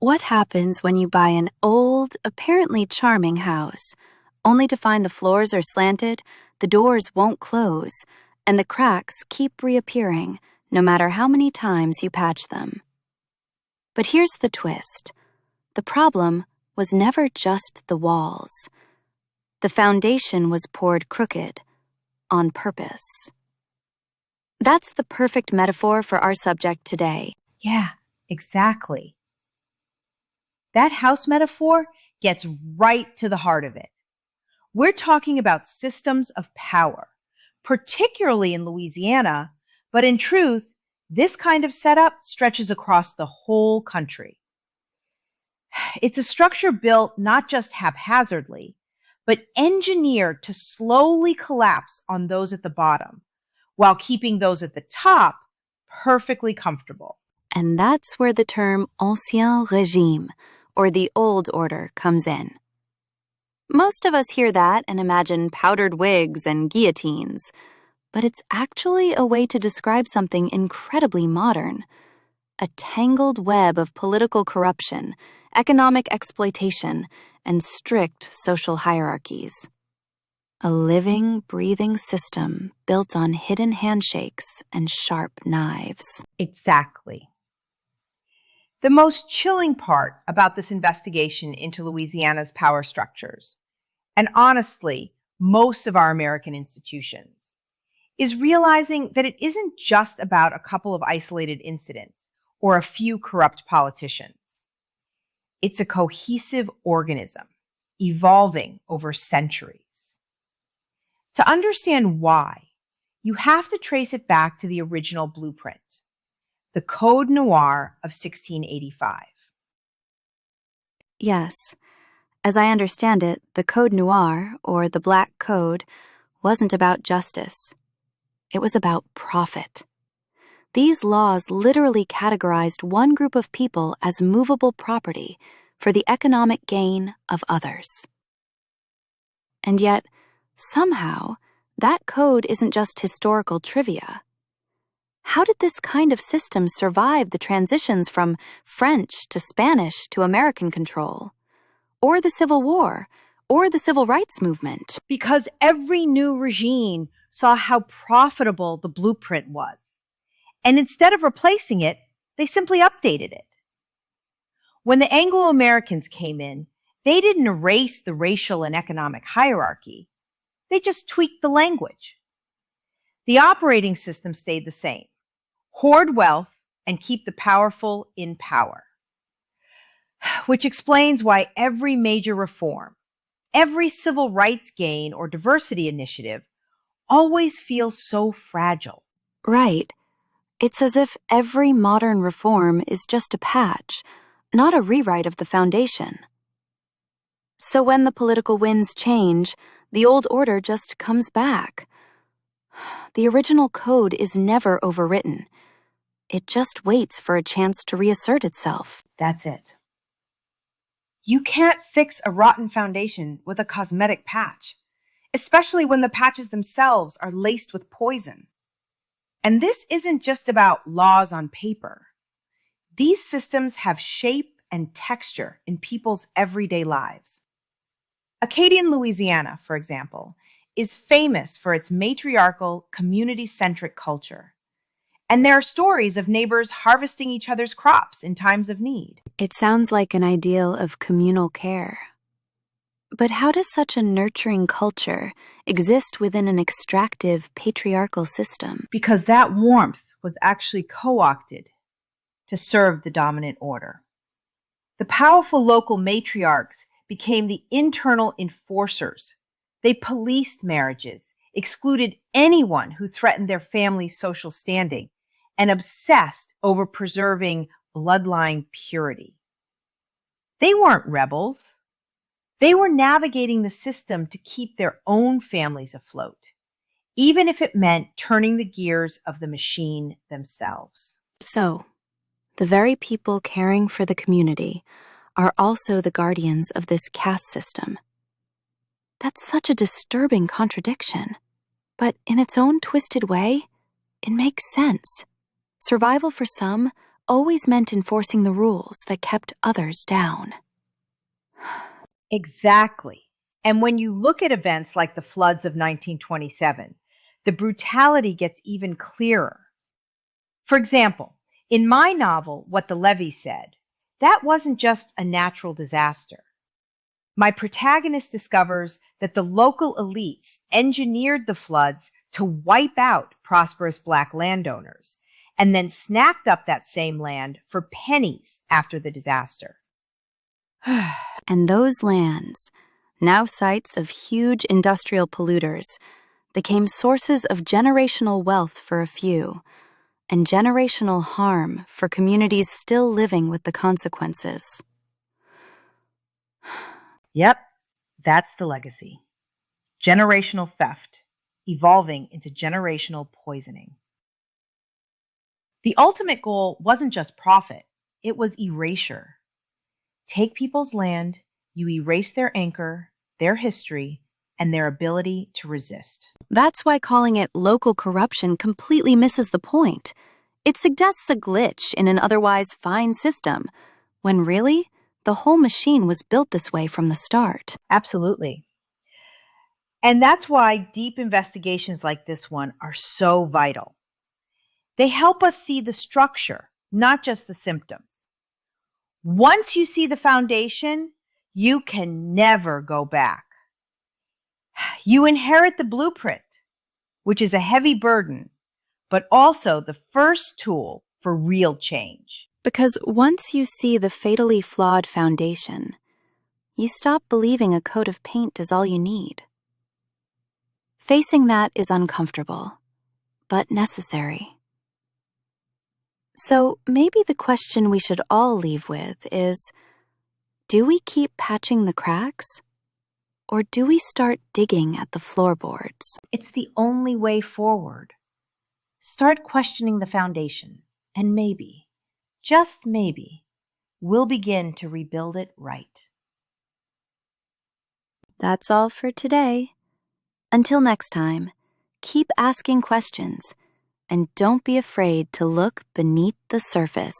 What happens when you buy an old, apparently charming house, only to find the floors are slanted, the doors won't close, and the cracks keep reappearing no matter how many times you patch them? But here's the twist. The problem was never just the walls. The foundation was poured crooked, on purpose. That's the perfect metaphor for our subject today. Yeah, exactly. That house metaphor gets right to the heart of it. We're talking about systems of power, particularly in Louisiana, but in truth, this kind of setup stretches across the whole country. It's a structure built not just haphazardly, but engineered to slowly collapse on those at the bottom, while keeping those at the top perfectly comfortable. And that's where the term Ancien Régime, or the Old Order, comes in. Most of us hear that and imagine powdered wigs and guillotines, but it's actually a way to describe something incredibly modern. A tangled web of political corruption, economic exploitation, and strict social hierarchies. A living, breathing system built on hidden handshakes and sharp knives. Exactly. The most chilling part about this investigation into Louisiana's power structures, and honestly, most of our American institutions, is realizing that it isn't just about a couple of isolated incidents or a few corrupt politicians. It's a cohesive organism, evolving over centuries. To understand why, you have to trace it back to the original blueprint, the Code Noir of 1685. Yes. As I understand it, the Code Noir, or the Black Code, wasn't about justice. It was about profit. These laws literally categorized one group of people as movable property for the economic gain of others. And yet, somehow, that code isn't just historical trivia. How did this kind of system survive the transitions from French to Spanish to American control? Or the Civil War? Or the Civil Rights Movement? Because every new regime saw how profitable the blueprint was. And instead of replacing it, they simply updated it. When the Anglo-Americans came in, they didn't erase the racial and economic hierarchy. They just tweaked the language. The operating system stayed the same. Hoard wealth and keep the powerful in power. Which explains why every major reform, every civil rights gain or diversity initiative always feels so fragile. Right. It's as if every modern reform is just a patch, not a rewrite of the foundation. So when the political winds change, the old order just comes back. The original code is never overwritten. It just waits for a chance to reassert itself. That's it. You can't fix a rotten foundation with a cosmetic patch, especially when the patches themselves are laced with poison. And this isn't just about laws on paper. These systems have shape and texture in people's everyday lives. Acadian Louisiana, for example, is famous for its matriarchal, community-centric culture. And there are stories of neighbors harvesting each other's crops in times of need. It sounds like an ideal of communal care. But how does such a nurturing culture exist within an extractive, patriarchal system? Because that warmth was actually co-opted to serve the dominant order. The powerful local matriarchs became the internal enforcers. They policed marriages, excluded anyone who threatened their family's social standing, and obsessed over preserving bloodline purity. They weren't rebels. They were navigating the system to keep their own families afloat, even if it meant turning the gears of the machine themselves. So, the very people caring for the community are also the guardians of this caste system. That's such a disturbing contradiction. But in its own twisted way, it makes sense. Survival for some, always meant enforcing the rules that kept others down. Exactly. And when you look at events like the floods of 1927, the brutality gets even clearer. For example, in my novel, What the Levee Said, that wasn't just a natural disaster. My protagonist discovers that the local elites engineered the floods to wipe out prosperous Black landowners and then snapped up that same land for pennies after the disaster. And those lands, now sites of huge industrial polluters, became sources of generational wealth for a few and generational harm for communities still living with the consequences. Yep, that's the legacy. Generational theft, evolving into generational poisoning. The ultimate goal wasn't just profit, it was erasure. Take people's land, you erase their anchor, their history, and their ability to resist. That's why calling it local corruption completely misses the point. It suggests a glitch in an otherwise fine system, when really, the whole machine was built this way from the start. Absolutely. And that's why deep investigations like this one are so vital. They help us see the structure, not just the symptoms. Once you see the foundation, you can never go back. You inherit the blueprint, which is a heavy burden, but also the first tool for real change. Because once you see the fatally flawed foundation, you stop believing a coat of paint is all you need. Facing that is uncomfortable, but necessary. So maybe the question we should all leave with is, do we keep patching the cracks? Or do we start digging at the floorboards? It's the only way forward. Start questioning the foundation, and maybe, just maybe, we'll begin to rebuild it right. That's all for today. Until next time, keep asking questions and don't be afraid to look beneath the surface.